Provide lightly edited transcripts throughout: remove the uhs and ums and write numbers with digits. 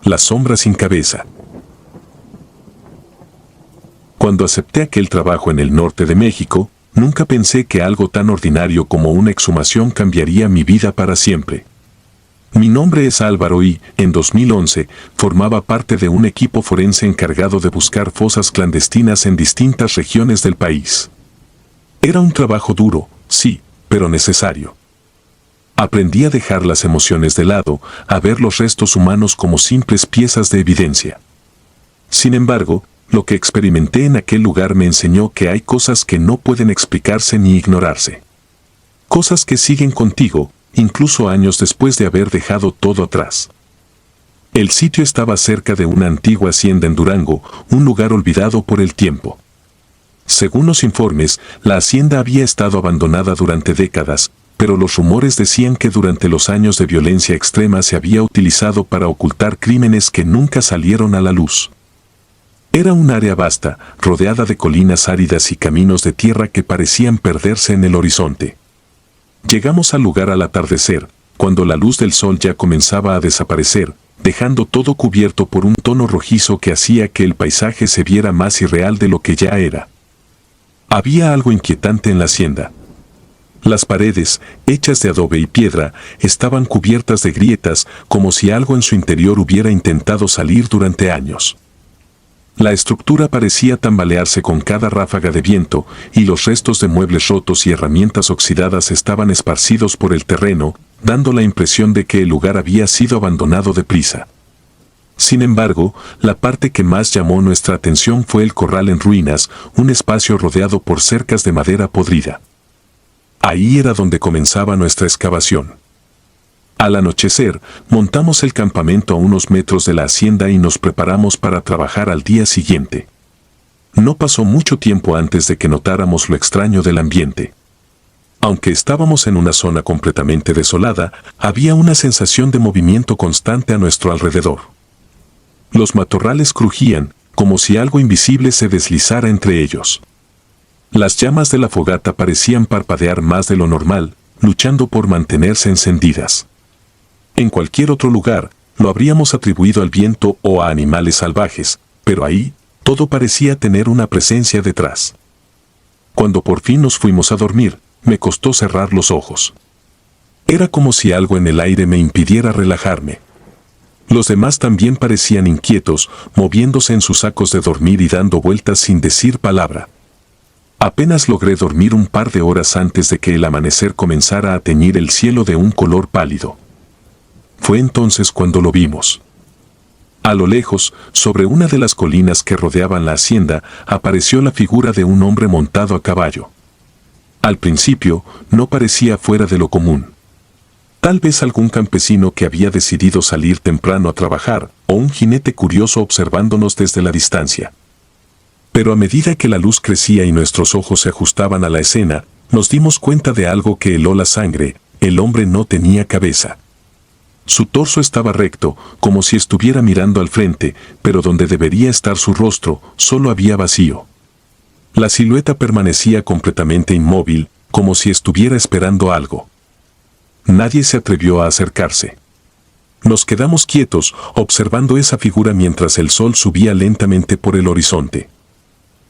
La sombra sin cabeza. Cuando acepté aquel trabajo en el norte de México, nunca pensé que algo tan ordinario como una exhumación cambiaría mi vida para siempre. Mi nombre es Álvaro y, en 2011, formaba parte de un equipo forense encargado de buscar fosas clandestinas en distintas regiones del país. Era un trabajo duro, sí, pero necesario. Aprendí a dejar las emociones de lado, a ver los restos humanos como simples piezas de evidencia. Sin embargo, lo que experimenté en aquel lugar me enseñó que hay cosas que no pueden explicarse ni ignorarse. Cosas que siguen contigo, incluso años después de haber dejado todo atrás. El sitio estaba cerca de una antigua hacienda en Durango, un lugar olvidado por el tiempo. Según los informes, la hacienda había estado abandonada durante décadas, pero los rumores decían que durante los años de violencia extrema se había utilizado para ocultar crímenes que nunca salieron a la luz. Era un área vasta, rodeada de colinas áridas y caminos de tierra que parecían perderse en el horizonte. Llegamos al lugar al atardecer, cuando la luz del sol ya comenzaba a desaparecer, dejando todo cubierto por un tono rojizo que hacía que el paisaje se viera más irreal de lo que ya era. Había algo inquietante en la hacienda. Las paredes, hechas de adobe y piedra, estaban cubiertas de grietas, como si algo en su interior hubiera intentado salir durante años. La estructura parecía tambalearse con cada ráfaga de viento, y los restos de muebles rotos y herramientas oxidadas estaban esparcidos por el terreno, dando la impresión de que el lugar había sido abandonado deprisa. Sin embargo, la parte que más llamó nuestra atención fue el corral en ruinas, un espacio rodeado por cercas de madera podrida. Ahí era donde comenzaba nuestra excavación. Al anochecer, montamos el campamento a unos metros de la hacienda y nos preparamos para trabajar al día siguiente. No pasó mucho tiempo antes de que notáramos lo extraño del ambiente. Aunque estábamos en una zona completamente desolada, había una sensación de movimiento constante a nuestro alrededor. Los matorrales crujían, como si algo invisible se deslizara entre ellos. Las llamas de la fogata parecían parpadear más de lo normal, luchando por mantenerse encendidas. En cualquier otro lugar, lo habríamos atribuido al viento o a animales salvajes, pero ahí, todo parecía tener una presencia detrás. Cuando por fin nos fuimos a dormir, me costó cerrar los ojos. Era como si algo en el aire me impidiera relajarme. Los demás también parecían inquietos, moviéndose en sus sacos de dormir y dando vueltas sin decir palabra. Apenas logré dormir un par de horas antes de que el amanecer comenzara a teñir el cielo de un color pálido. Fue entonces cuando lo vimos. A lo lejos, sobre una de las colinas que rodeaban la hacienda, apareció la figura de un hombre montado a caballo. Al principio, no parecía fuera de lo común. Tal vez algún campesino que había decidido salir temprano a trabajar, o un jinete curioso observándonos desde la distancia. Pero a medida que la luz crecía y nuestros ojos se ajustaban a la escena, nos dimos cuenta de algo que heló la sangre: el hombre no tenía cabeza. Su torso estaba recto, como si estuviera mirando al frente, pero donde debería estar su rostro, solo había vacío. La silueta permanecía completamente inmóvil, como si estuviera esperando algo. Nadie se atrevió a acercarse. Nos quedamos quietos, observando esa figura mientras el sol subía lentamente por el horizonte.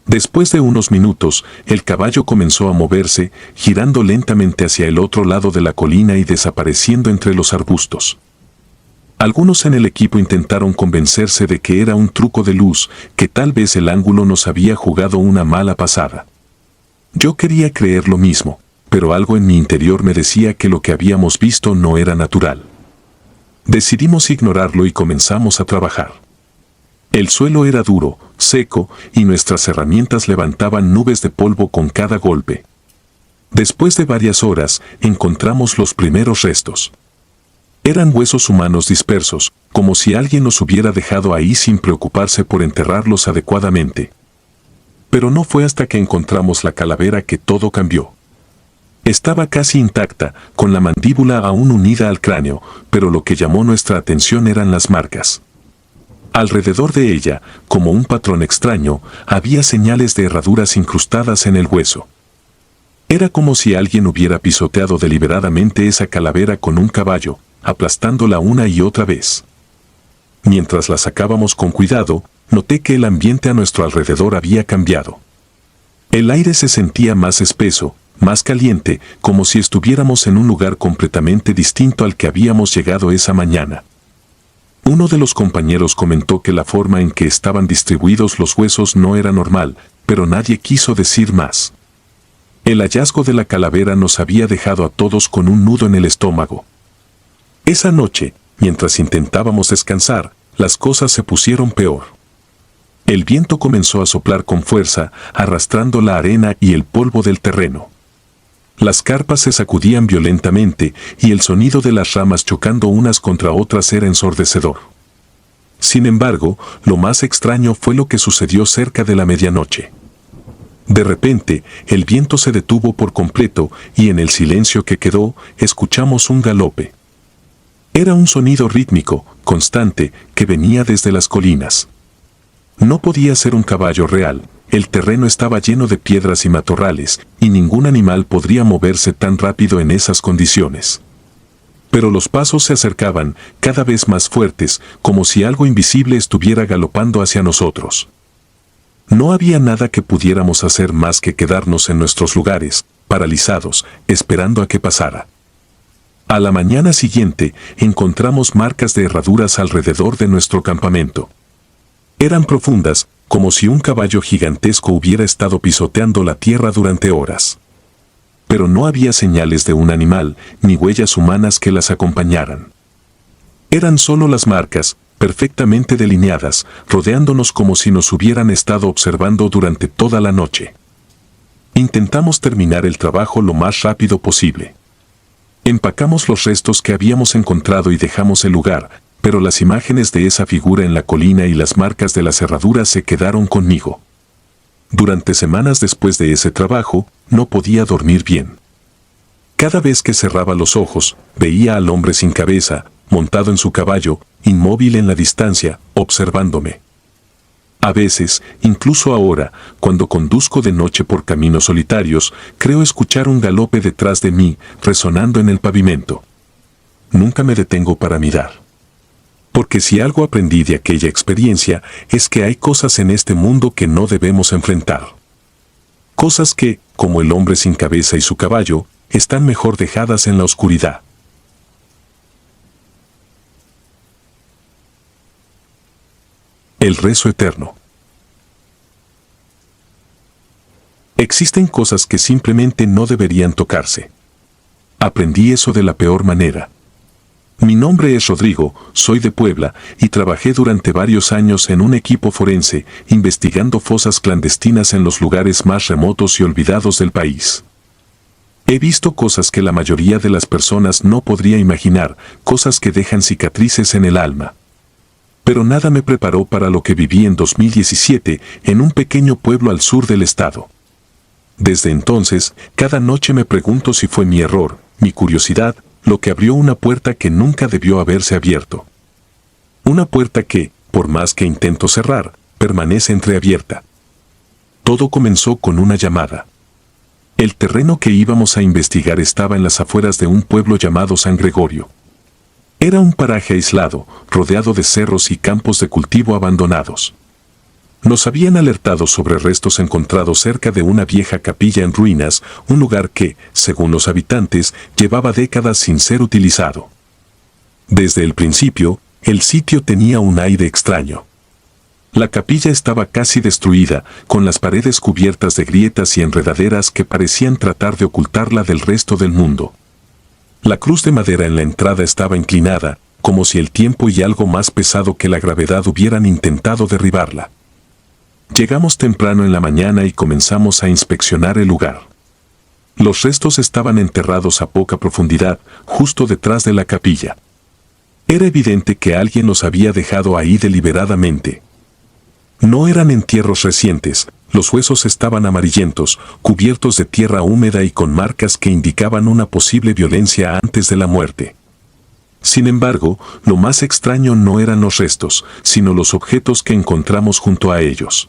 Después de unos minutos, el caballo comenzó a moverse, girando lentamente hacia el otro lado de la colina y desapareciendo entre los arbustos. Algunos en el equipo intentaron convencerse de que era un truco de luz, que tal vez el ángulo nos había jugado una mala pasada. Yo quería creer lo mismo, pero algo en mi interior me decía que lo que habíamos visto no era natural. Decidimos ignorarlo y comenzamos a trabajar. El suelo era duro, seco, y nuestras herramientas levantaban nubes de polvo con cada golpe. Después de varias horas, encontramos los primeros restos. Eran huesos humanos dispersos, como si alguien los hubiera dejado ahí sin preocuparse por enterrarlos adecuadamente. Pero no fue hasta que encontramos la calavera que todo cambió. Estaba casi intacta, con la mandíbula aún unida al cráneo, pero lo que llamó nuestra atención eran las marcas. Alrededor de ella, como un patrón extraño, había señales de herraduras incrustadas en el hueso. Era como si alguien hubiera pisoteado deliberadamente esa calavera con un caballo, aplastándola una y otra vez. mientras la sacábamos con cuidado, noté que el ambiente a nuestro alrededor había cambiado. El aire se sentía más espeso, más caliente, como si estuviéramos en un lugar completamente distinto al que habíamos llegado esa mañana. Uno de los compañeros comentó que la forma en que estaban distribuidos los huesos no era normal, pero nadie quiso decir más. El hallazgo de la calavera nos había dejado a todos con un nudo en el estómago. Esa noche, mientras intentábamos descansar, las cosas se pusieron peor. El viento comenzó a soplar con fuerza, arrastrando la arena y el polvo del terreno. Las carpas se sacudían violentamente y el sonido de las ramas chocando unas contra otras era ensordecedor. Sin embargo, lo más extraño fue lo que sucedió cerca de la medianoche. De repente, el viento se detuvo por completo y en el silencio que quedó, escuchamos un galope. Era un sonido rítmico, constante, que venía desde las colinas. No podía ser un caballo real. El terreno estaba lleno de piedras y matorrales, y ningún animal podría moverse tan rápido en esas condiciones. Pero los pasos se acercaban, cada vez más fuertes, como si algo invisible estuviera galopando hacia nosotros. No había nada que pudiéramos hacer más que quedarnos en nuestros lugares, paralizados, esperando a que pasara. A la mañana siguiente, encontramos marcas de herraduras alrededor de nuestro campamento. Eran profundas, como si un caballo gigantesco hubiera estado pisoteando la tierra durante horas. Pero no había señales de un animal, ni huellas humanas que las acompañaran. Eran solo las marcas, perfectamente delineadas, rodeándonos como si nos hubieran estado observando durante toda la noche. Intentamos terminar el trabajo lo más rápido posible. Empacamos los restos que habíamos encontrado y dejamos el lugar, pero las imágenes de esa figura en la colina y las marcas de las herraduras se quedaron conmigo. Durante semanas después de ese trabajo, no podía dormir bien. Cada vez que cerraba los ojos, veía al hombre sin cabeza, montado en su caballo, inmóvil en la distancia, observándome. A veces, incluso ahora, cuando conduzco de noche por caminos solitarios, creo escuchar un galope detrás de mí, resonando en el pavimento. Nunca me detengo para mirar. Porque si algo aprendí de aquella experiencia, es que hay cosas en este mundo que no debemos enfrentar. Cosas que, como el hombre sin cabeza y su caballo, están mejor dejadas en la oscuridad. El rezo eterno. Existen cosas que simplemente no deberían tocarse. Aprendí eso de la peor manera. Mi nombre es Rodrigo, soy de Puebla y trabajé durante varios años en un equipo forense, investigando fosas clandestinas en los lugares más remotos y olvidados del país. He visto cosas que la mayoría de las personas no podría imaginar, cosas que dejan cicatrices en el alma. Pero nada me preparó para lo que viví en 2017 en un pequeño pueblo al sur del estado. Desde entonces, cada noche me pregunto si fue mi error, mi curiosidad, lo que abrió una puerta que nunca debió haberse abierto. Una puerta que, por más que intento cerrar, permanece entreabierta. Todo comenzó con una llamada. El terreno que íbamos a investigar estaba en las afueras de un pueblo llamado San Gregorio. Era un paraje aislado, rodeado de cerros y campos de cultivo abandonados. Nos habían alertado sobre restos encontrados cerca de una vieja capilla en ruinas, un lugar que, según los habitantes, llevaba décadas sin ser utilizado. Desde el principio, el sitio tenía un aire extraño. La capilla estaba casi destruida, con las paredes cubiertas de grietas y enredaderas que parecían tratar de ocultarla del resto del mundo. La cruz de madera en la entrada estaba inclinada, como si el tiempo y algo más pesado que la gravedad hubieran intentado derribarla. Llegamos temprano en la mañana y comenzamos a inspeccionar el lugar. Los restos estaban enterrados a poca profundidad, justo detrás de la capilla. Era evidente que alguien los había dejado ahí deliberadamente. No eran entierros recientes, los huesos estaban amarillentos, cubiertos de tierra húmeda y con marcas que indicaban una posible violencia antes de la muerte. Sin embargo, lo más extraño no eran los restos, sino los objetos que encontramos junto a ellos.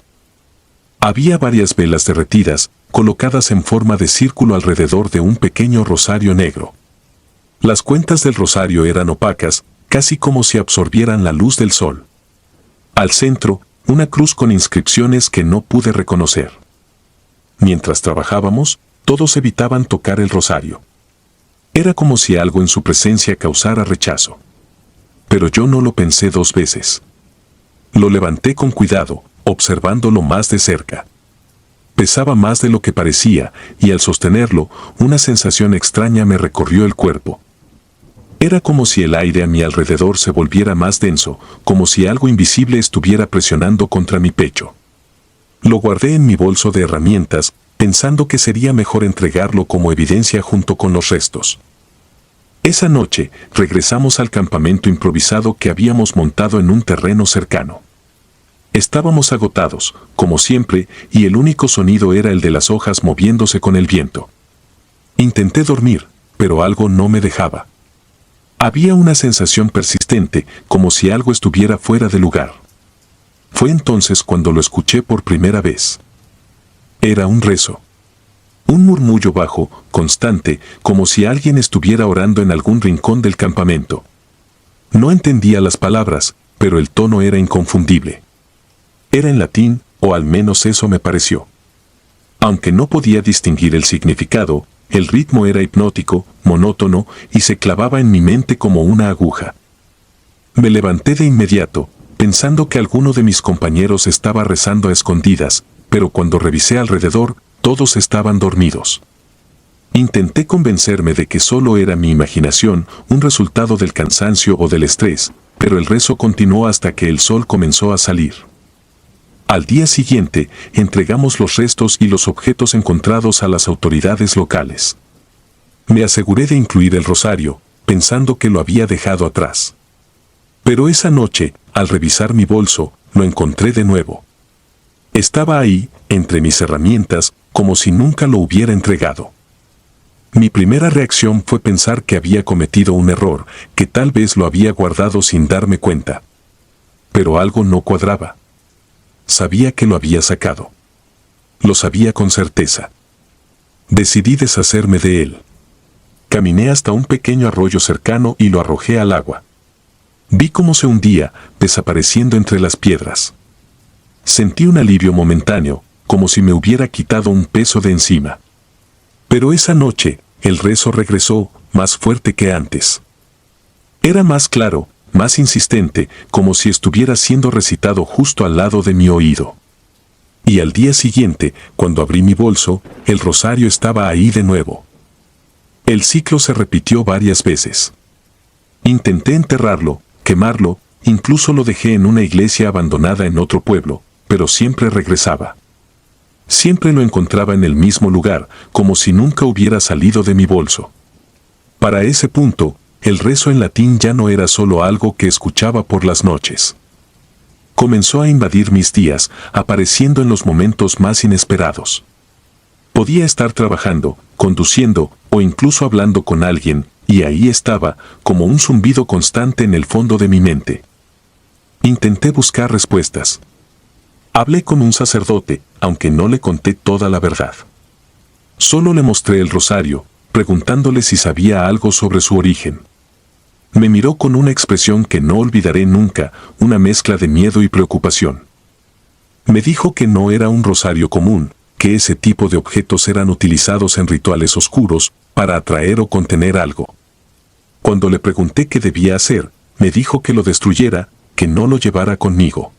Había varias velas derretidas, colocadas en forma de círculo alrededor de un pequeño rosario negro. Las cuentas del rosario eran opacas, casi como si absorbieran la luz del sol. Al centro, una cruz con inscripciones que no pude reconocer. Mientras trabajábamos, todos evitaban tocar el rosario. Era como si algo en su presencia causara rechazo. Pero yo no lo pensé dos veces. Lo levanté con cuidado, observándolo más de cerca. Pesaba más de lo que parecía, y al sostenerlo, una sensación extraña me recorrió el cuerpo. Era como si el aire a mi alrededor se volviera más denso, como si algo invisible estuviera presionando contra mi pecho. Lo guardé en mi bolso de herramientas, pensando que sería mejor entregarlo como evidencia junto con los restos. Esa noche, regresamos al campamento improvisado que habíamos montado en un terreno cercano. Estábamos agotados, como siempre, y el único sonido era el de las hojas moviéndose con el viento. Intenté dormir, pero algo no me dejaba. Había una sensación persistente, como si algo estuviera fuera de lugar. Fue entonces cuando lo escuché por primera vez. Era un rezo. Un murmullo bajo, constante, como si alguien estuviera orando en algún rincón del campamento. No entendía las palabras, pero el tono era inconfundible. Era en latín, o al menos eso me pareció. Aunque no podía distinguir el significado, el ritmo era hipnótico, monótono, y se clavaba en mi mente como una aguja. Me levanté de inmediato, pensando que alguno de mis compañeros estaba rezando a escondidas, pero cuando revisé alrededor, todos estaban dormidos. Intenté convencerme de que solo era mi imaginación, un resultado del cansancio o del estrés, pero el rezo continuó hasta que el sol comenzó a salir. Al día siguiente, entregamos los restos y los objetos encontrados a las autoridades locales. Me aseguré de incluir el rosario, pensando que lo había dejado atrás. Pero esa noche, al revisar mi bolso, lo encontré de nuevo. Estaba ahí, entre mis herramientas, como si nunca lo hubiera entregado. Mi primera reacción fue pensar que había cometido un error, que tal vez lo había guardado sin darme cuenta. Pero algo no cuadraba. Sabía que lo había sacado. Lo sabía con certeza. Decidí deshacerme de él. Caminé hasta un pequeño arroyo cercano y lo arrojé al agua. Vi cómo se hundía, desapareciendo entre las piedras. Sentí un alivio momentáneo, como si me hubiera quitado un peso de encima. Pero esa noche, el rezo regresó, más fuerte que antes. Era más claro, más insistente, como si estuviera siendo recitado justo al lado de mi oído. Y al día siguiente, cuando abrí mi bolso, el rosario estaba ahí de nuevo. El ciclo se repitió varias veces. Intenté enterrarlo, quemarlo, incluso lo dejé en una iglesia abandonada en otro pueblo, pero siempre regresaba. Siempre lo encontraba en el mismo lugar, como si nunca hubiera salido de mi bolso. Para ese punto, el rezo en latín ya no era solo algo que escuchaba por las noches. Comenzó a invadir mis días, apareciendo en los momentos más inesperados. Podía estar trabajando, conduciendo o incluso hablando con alguien, y ahí estaba, como un zumbido constante en el fondo de mi mente. Intenté buscar respuestas. Hablé con un sacerdote, aunque no le conté toda la verdad. Solo le mostré el rosario, preguntándole si sabía algo sobre su origen. Me miró con una expresión que no olvidaré nunca, una mezcla de miedo y preocupación. Me dijo que no era un rosario común, que ese tipo de objetos eran utilizados en rituales oscuros, para atraer o contener algo. Cuando le pregunté qué debía hacer, me dijo que lo destruyera, que no lo llevara conmigo.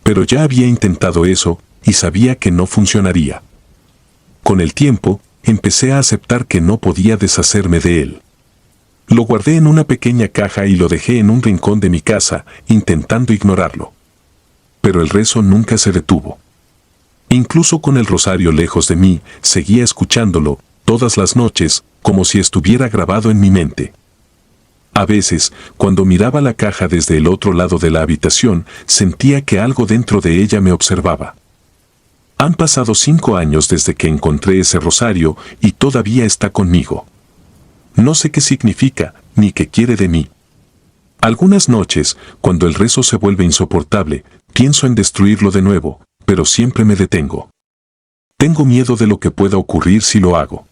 Pero ya había intentado eso, y sabía que no funcionaría. Con el tiempo, empecé a aceptar que no podía deshacerme de él. Lo guardé en una pequeña caja y lo dejé en un rincón de mi casa, intentando ignorarlo. Pero el rezo nunca se detuvo. Incluso con el rosario lejos de mí, seguía escuchándolo, todas las noches, como si estuviera grabado en mi mente. A veces, cuando miraba la caja desde el otro lado de la habitación, sentía que algo dentro de ella me observaba. Han pasado 5 años desde que encontré ese rosario y todavía está conmigo. No sé qué significa, ni qué quiere de mí. Algunas noches, cuando el rezo se vuelve insoportable, pienso en destruirlo de nuevo, pero siempre me detengo. Tengo miedo de lo que pueda ocurrir si lo hago.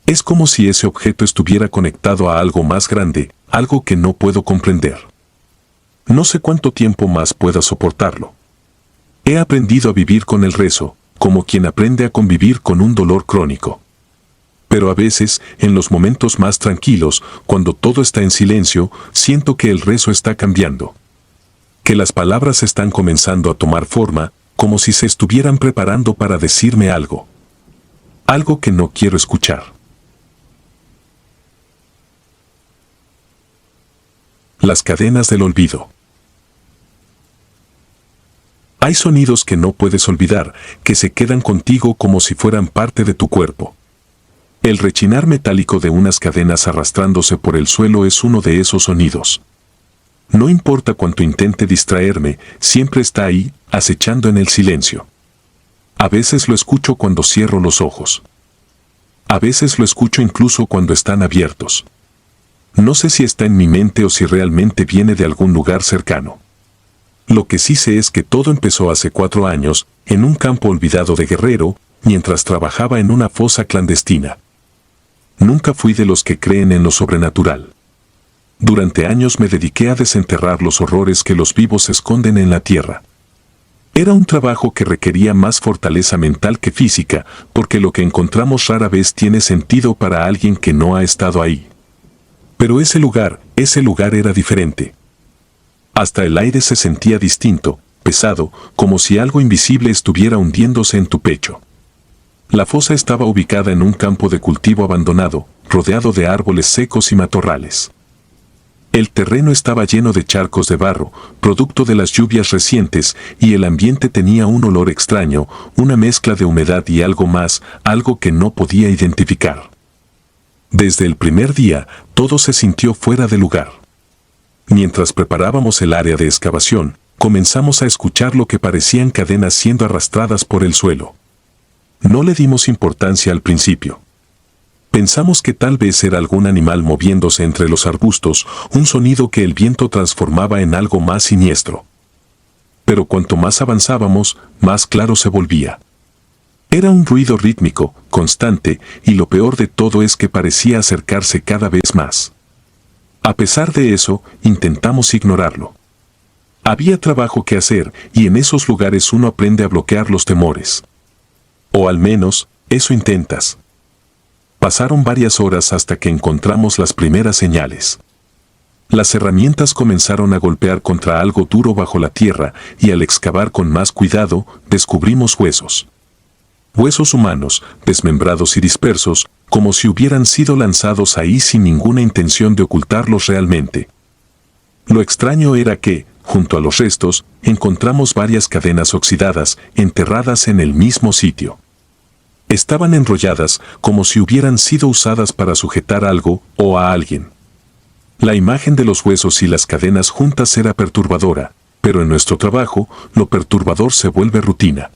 Es como si ese objeto estuviera conectado a algo más grande, algo que no puedo comprender. No sé cuánto tiempo más pueda soportarlo. He aprendido a vivir con el rezo, como quien aprende a convivir con un dolor crónico. Pero a veces, en los momentos más tranquilos, cuando todo está en silencio, siento que el rezo está cambiando. Que las palabras están comenzando a tomar forma, como si se estuvieran preparando para decirme algo. Algo que no quiero escuchar. Las cadenas del olvido. Hay sonidos que no puedes olvidar, que se quedan contigo como si fueran parte de tu cuerpo. El rechinar metálico de unas cadenas arrastrándose por el suelo es uno de esos sonidos. No importa cuánto intente distraerme, siempre está ahí, acechando en el silencio. A veces lo escucho cuando cierro los ojos. A veces lo escucho incluso cuando están abiertos. No sé si está en mi mente o si realmente viene de algún lugar cercano. Lo que sí sé es que todo empezó hace 4 años, en un campo olvidado de Guerrero, mientras trabajaba en una fosa clandestina. Nunca fui de los que creen en lo sobrenatural. Durante años me dediqué a desenterrar los horrores que los vivos esconden en la tierra. Era un trabajo que requería más fortaleza mental que física, porque lo que encontramos rara vez tiene sentido para alguien que no ha estado ahí. Pero ese lugar era diferente. Hasta el aire se sentía distinto, pesado, como si algo invisible estuviera hundiéndose en tu pecho. La fosa estaba ubicada en un campo de cultivo abandonado, rodeado de árboles secos y matorrales. El terreno estaba lleno de charcos de barro, producto de las lluvias recientes, y el ambiente tenía un olor extraño, una mezcla de humedad y algo más, algo que no podía identificar. Desde el primer día, todo se sintió fuera de lugar. Mientras preparábamos el área de excavación, comenzamos a escuchar lo que parecían cadenas siendo arrastradas por el suelo. No le dimos importancia al principio. Pensamos que tal vez era algún animal moviéndose entre los arbustos, un sonido que el viento transformaba en algo más siniestro. Pero cuanto más avanzábamos, más claro se volvía. Era un ruido rítmico, constante, y lo peor de todo es que parecía acercarse cada vez más. A pesar de eso, intentamos ignorarlo. Había trabajo que hacer, y en esos lugares uno aprende a bloquear los temores. O al menos, eso intentas. Pasaron varias horas hasta que encontramos las primeras señales. Las herramientas comenzaron a golpear contra algo duro bajo la tierra, y al excavar con más cuidado, descubrimos huesos. Huesos humanos, desmembrados y dispersos, como si hubieran sido lanzados ahí sin ninguna intención de ocultarlos realmente. Lo extraño era que, junto a los restos, encontramos varias cadenas oxidadas, enterradas en el mismo sitio. Estaban enrolladas como si hubieran sido usadas para sujetar algo o a alguien. La imagen de los huesos y las cadenas juntas era perturbadora, pero en nuestro trabajo, lo perturbador se vuelve rutina.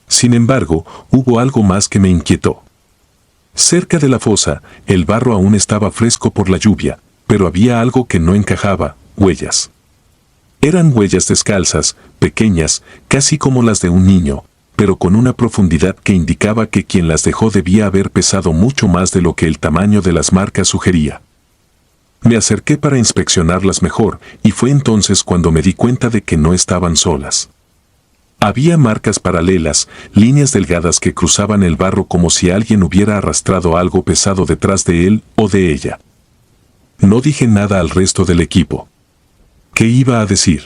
Sin embargo, hubo algo más que me inquietó. Cerca de la fosa, el barro aún estaba fresco por la lluvia, pero había algo que no encajaba: huellas. Eran huellas descalzas, pequeñas, casi como las de un niño, pero con una profundidad que indicaba que quien las dejó debía haber pesado mucho más de lo que el tamaño de las marcas sugería. Me acerqué para inspeccionarlas mejor, y fue entonces cuando me di cuenta de que no estaban solas. Había marcas paralelas, líneas delgadas que cruzaban el barro como si alguien hubiera arrastrado algo pesado detrás de él o de ella. No dije nada al resto del equipo. ¿Qué iba a decir?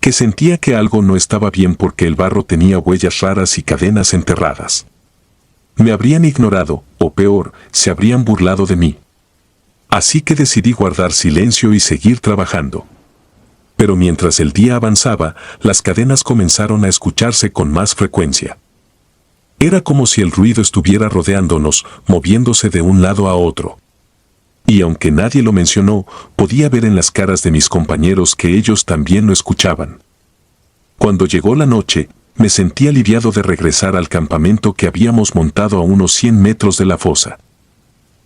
Que sentía que algo no estaba bien porque el barro tenía huellas raras y cadenas enterradas. Me habrían ignorado, o peor, se habrían burlado de mí. Así que decidí guardar silencio y seguir trabajando. Pero mientras el día avanzaba, las cadenas comenzaron a escucharse con más frecuencia. Era como si el ruido estuviera rodeándonos, moviéndose de un lado a otro. Y aunque nadie lo mencionó, podía ver en las caras de mis compañeros que ellos también lo escuchaban. Cuando llegó la noche, me sentí aliviado de regresar al campamento que habíamos montado a unos 100 metros de la fosa.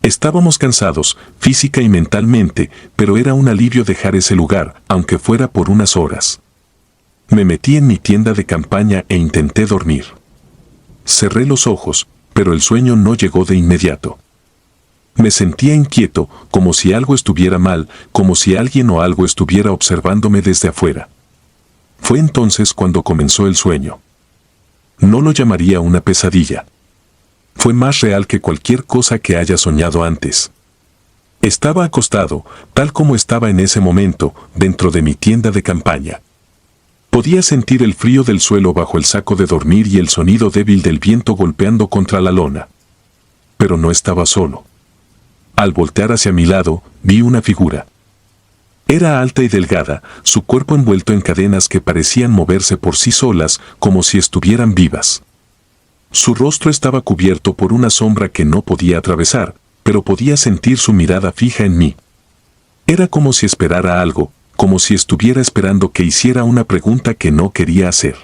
Estábamos cansados, física y mentalmente, pero era un alivio dejar ese lugar, aunque fuera por unas horas. Me metí en mi tienda de campaña e intenté dormir. Cerré los ojos, pero el sueño no llegó de inmediato. Me sentía inquieto, como si algo estuviera mal, como si alguien o algo estuviera observándome desde afuera. Fue entonces cuando comenzó el sueño. No lo llamaría una pesadilla. Fue más real que cualquier cosa que haya soñado antes. Estaba acostado, tal como estaba en ese momento, dentro de mi tienda de campaña. Podía sentir el frío del suelo bajo el saco de dormir y el sonido débil del viento golpeando contra la lona. Pero no estaba solo. Al voltear hacia mi lado, vi una figura. Era alta y delgada, su cuerpo envuelto en cadenas que parecían moverse por sí solas, como si estuvieran vivas. Su rostro estaba cubierto por una sombra que no podía atravesar, pero podía sentir su mirada fija en mí. Era como si esperara algo, como si estuviera esperando que hiciera una pregunta que no quería hacer.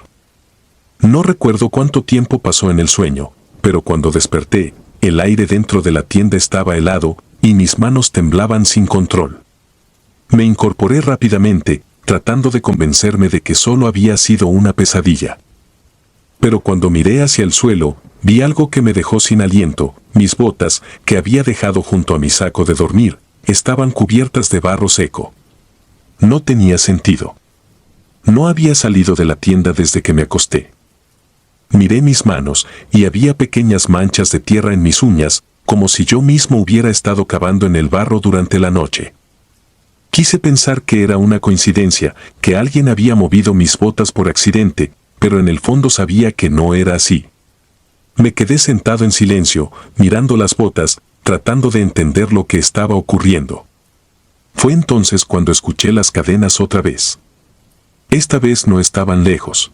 No recuerdo cuánto tiempo pasó en el sueño, pero cuando desperté, el aire dentro de la tienda estaba helado y mis manos temblaban sin control. Me incorporé rápidamente, tratando de convencerme de que solo había sido una pesadilla. Pero cuando miré hacia el suelo, vi algo que me dejó sin aliento. Mis botas, que había dejado junto a mi saco de dormir, estaban cubiertas de barro seco. No tenía sentido. No había salido de la tienda desde que me acosté. Miré mis manos y había pequeñas manchas de tierra en mis uñas, como si yo mismo hubiera estado cavando en el barro durante la noche. Quise pensar que era una coincidencia, que alguien había movido mis botas por accidente, pero en el fondo sabía que no era así. Me quedé sentado en silencio, mirando las botas, tratando de entender lo que estaba ocurriendo. Fue entonces cuando escuché las cadenas otra vez. Esta vez no estaban lejos.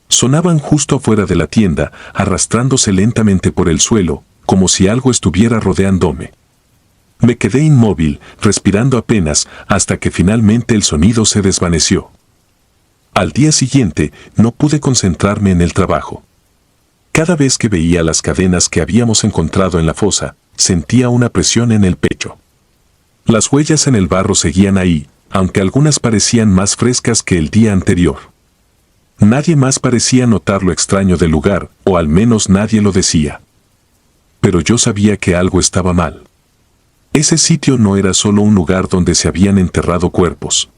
Sonaban justo afuera de la tienda, arrastrándose lentamente por el suelo, como si algo estuviera rodeándome. Me quedé inmóvil, respirando apenas, hasta que finalmente el sonido se desvaneció. Al día siguiente, no pude concentrarme en el trabajo. Cada vez que veía las cadenas que habíamos encontrado en la fosa, sentía una presión en el pecho. Las huellas en el barro seguían ahí, aunque algunas parecían más frescas que el día anterior. Nadie más parecía notar lo extraño del lugar, o al menos nadie lo decía. Pero yo sabía que algo estaba mal. Ese sitio no era solo un lugar donde se habían enterrado cuerpos.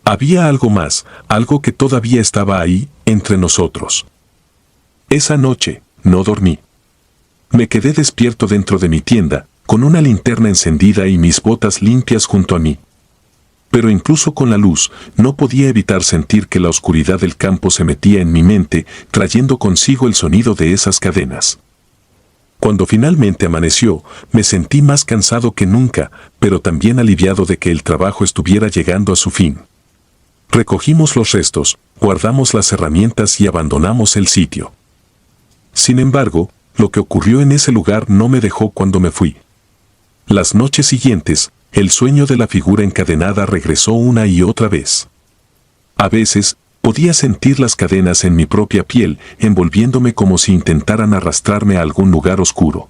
Había algo más, algo que todavía estaba ahí, entre nosotros. Esa noche, no dormí. Me quedé despierto dentro de mi tienda, con una linterna encendida y mis botas limpias junto a mí. Pero incluso con la luz, no podía evitar sentir que la oscuridad del campo se metía en mi mente, trayendo consigo el sonido de esas cadenas. Cuando finalmente amaneció, me sentí más cansado que nunca, pero también aliviado de que el trabajo estuviera llegando a su fin. Recogimos los restos, guardamos las herramientas y abandonamos el sitio. Sin embargo, lo que ocurrió en ese lugar no me dejó cuando me fui. Las noches siguientes, el sueño de la figura encadenada regresó una y otra vez. A veces, podía sentir las cadenas en mi propia piel, envolviéndome como si intentaran arrastrarme a algún lugar oscuro.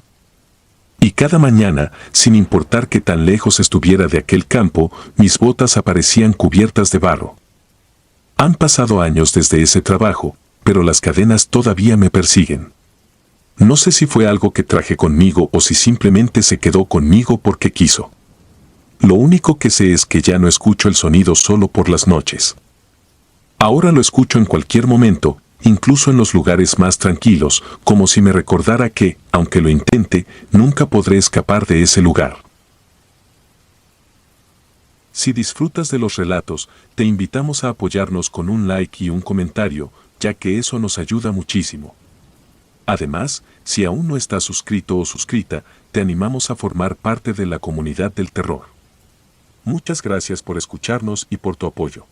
Y cada mañana, sin importar qué tan lejos estuviera de aquel campo, mis botas aparecían cubiertas de barro. Han pasado años desde ese trabajo, pero las cadenas todavía me persiguen. No sé si fue algo que traje conmigo o si simplemente se quedó conmigo porque quiso. Lo único que sé es que ya no escucho el sonido solo por las noches. Ahora lo escucho en cualquier momento, incluso en los lugares más tranquilos, como si me recordara que, aunque lo intente, nunca podré escapar de ese lugar. Si disfrutas de los relatos, te invitamos a apoyarnos con un like y un comentario, ya que eso nos ayuda muchísimo. Además, si aún no estás suscrito o suscrita, te animamos a formar parte de la comunidad del terror. Muchas gracias por escucharnos y por tu apoyo.